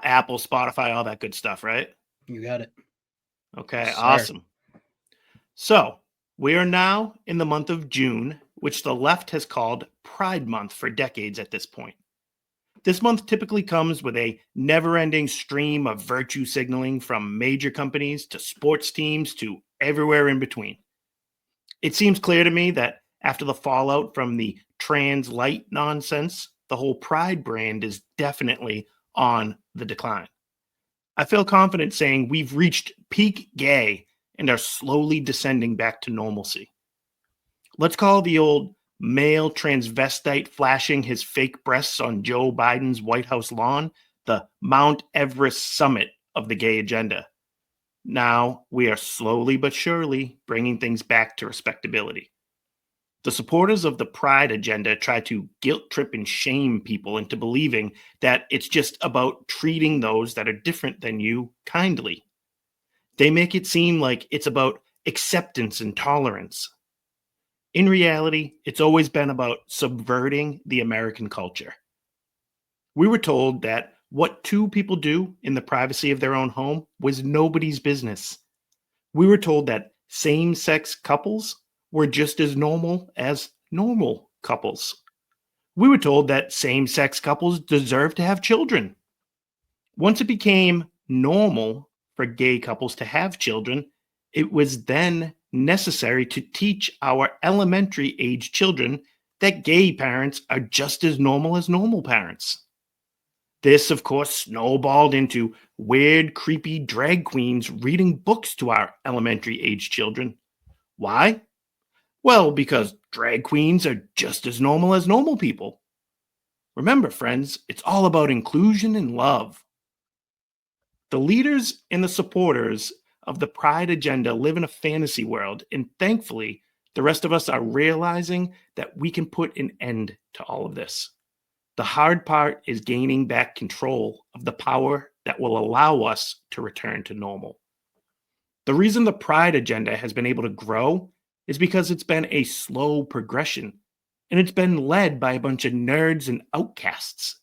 Apple, Spotify, all that good stuff, right? You got it. Okay, Yes, sir. awesome. So, we are now in the month of June, which the left has called Pride Month for decades at this point. This month typically comes with a never ending stream of virtue signaling from major companies to sports teams to everywhere in between. It seems clear to me that after the fallout from the trans light nonsense, the whole Pride brand is definitely on the decline. I feel confident saying we've reached peak gay and are slowly descending back to normalcy. Let's call the old male transvestite flashing his fake breasts on Joe Biden's White House lawn the Mount Everest summit of the gay agenda. Now we are slowly but surely bringing things back to respectability. The supporters of the Pride agenda try to guilt trip and shame people into believing that it's just about treating those that are different than you kindly. They make it seem like it's about acceptance and tolerance. In reality, it's always been about subverting the American culture. We were told that what two people do in the privacy of their own home was nobody's business. We were told that same sex couples were just as normal as normal couples. We were told that same sex couples deserve to have children. Once it became normal for gay couples to have children, it was then necessary to teach our elementary age children that gay parents are just as normal parents. This, of course, snowballed into weird, creepy drag queens reading books to our elementary age children. Why? Well, because drag queens are just as normal people. Remember, friends, it's all about inclusion and love. The leaders and the supporters of the Pride agenda live in a fantasy world, and thankfully, the rest of us are realizing that we can put an end to all of this. The hard part is gaining back control of the power that will allow us to return to normal. The reason the Pride agenda has been able to grow is because it's been a slow progression, and it's been led by a bunch of nerds and outcasts.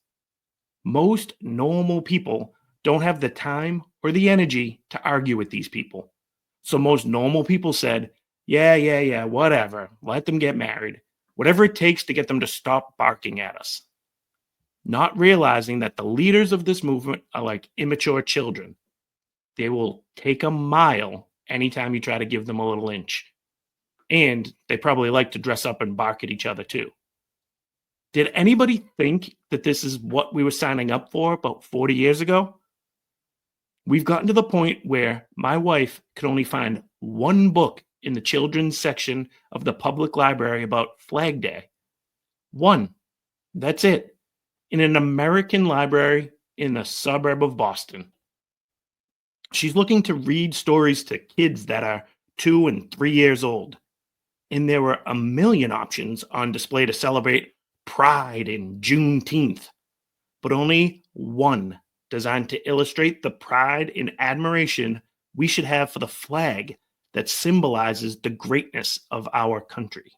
Most normal people don't have the time or the energy to argue with these people. So most normal people said, yeah, whatever, let them get married, whatever it takes to get them to stop barking at us. Not realizing that the leaders of this movement are like immature children. They will take a mile anytime you try to give them a little inch. And they probably like to dress up and bark at each other too. Did anybody think that this is what we were signing up for about 40 years ago? We've gotten to the point where my wife could only find one book in the children's section of the public library about Flag Day. One. That's it. In an American library in a suburb of Boston. She's looking to read stories to kids that are 2 and 3 years old. And there were a million options on display to celebrate Pride and Juneteenth, but only one designed to illustrate the pride and admiration we should have for the flag that symbolizes the greatness of our country.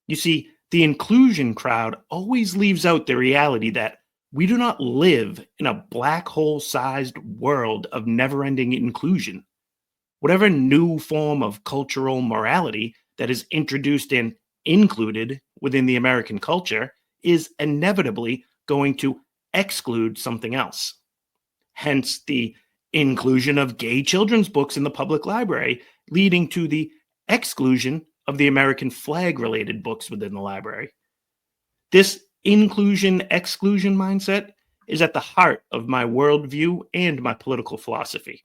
You see, the inclusion crowd always leaves out the reality that we do not live in a black hole sized world of never ending inclusion. Whatever new form of cultural morality that is introduced and included within the American culture is inevitably going to exclude something else. Hence the inclusion of gay children's books in the public library, leading to the exclusion of the American flag related books within the library. This inclusion exclusion mindset is at the heart of my worldview and my political philosophy.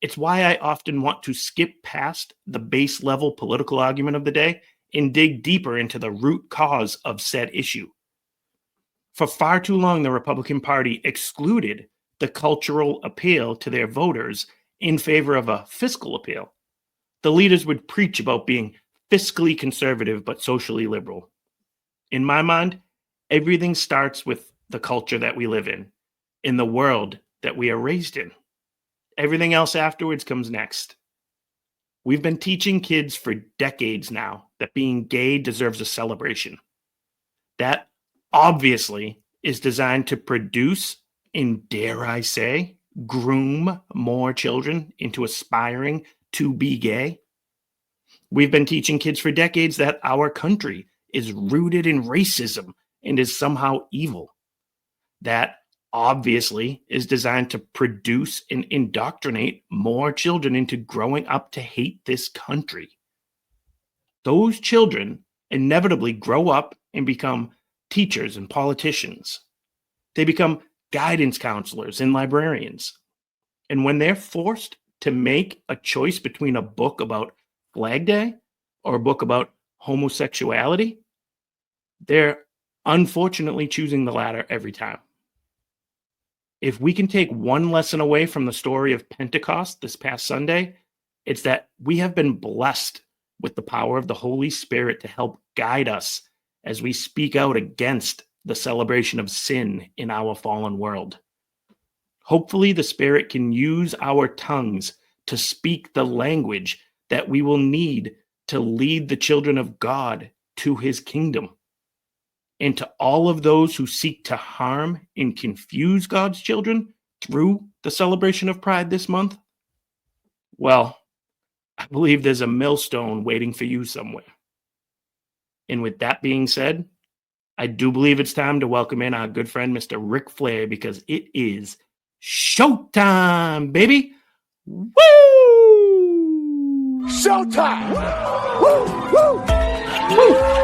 It's why I often want to skip past the base level political argument of the day and dig deeper into the root cause of said issue. For far too long, the Republican Party excluded the cultural appeal to their voters in favor of a fiscal appeal. The leaders would preach about being fiscally conservative but socially liberal. In my mind, everything starts with the culture that we live in the world that we are raised in. Everything else afterwards comes next. We've been teaching kids for decades now that being gay deserves a celebration. That obviously is designed to produce and, dare I say, groom more children into aspiring to be gay? We've been teaching kids for decades that our country is rooted in racism and is somehow evil. That obviously is designed to produce and indoctrinate more children into growing up to hate this country. Those children inevitably grow up and become teachers and politicians. They become guidance counselors and librarians. And when they're forced to make a choice between a book about Flag Day or a book about homosexuality, they're unfortunately choosing the latter every time. If we can take one lesson away from the story of Pentecost this past Sunday, it's that we have been blessed with the power of the Holy Spirit to help guide us as we speak out against the celebration of sin in our fallen world. Hopefully, the Spirit can use our tongues to speak the language that we will need to lead the children of God to his kingdom. And to all of those who seek to harm and confuse God's children through the celebration of Pride this month, well, I believe there's a millstone waiting for you somewhere. And with that being said, I do believe it's time to welcome in our good friend, Mr. Ric Flair, because it is showtime, baby. Woo! Showtime! Woo! Woo! Woo!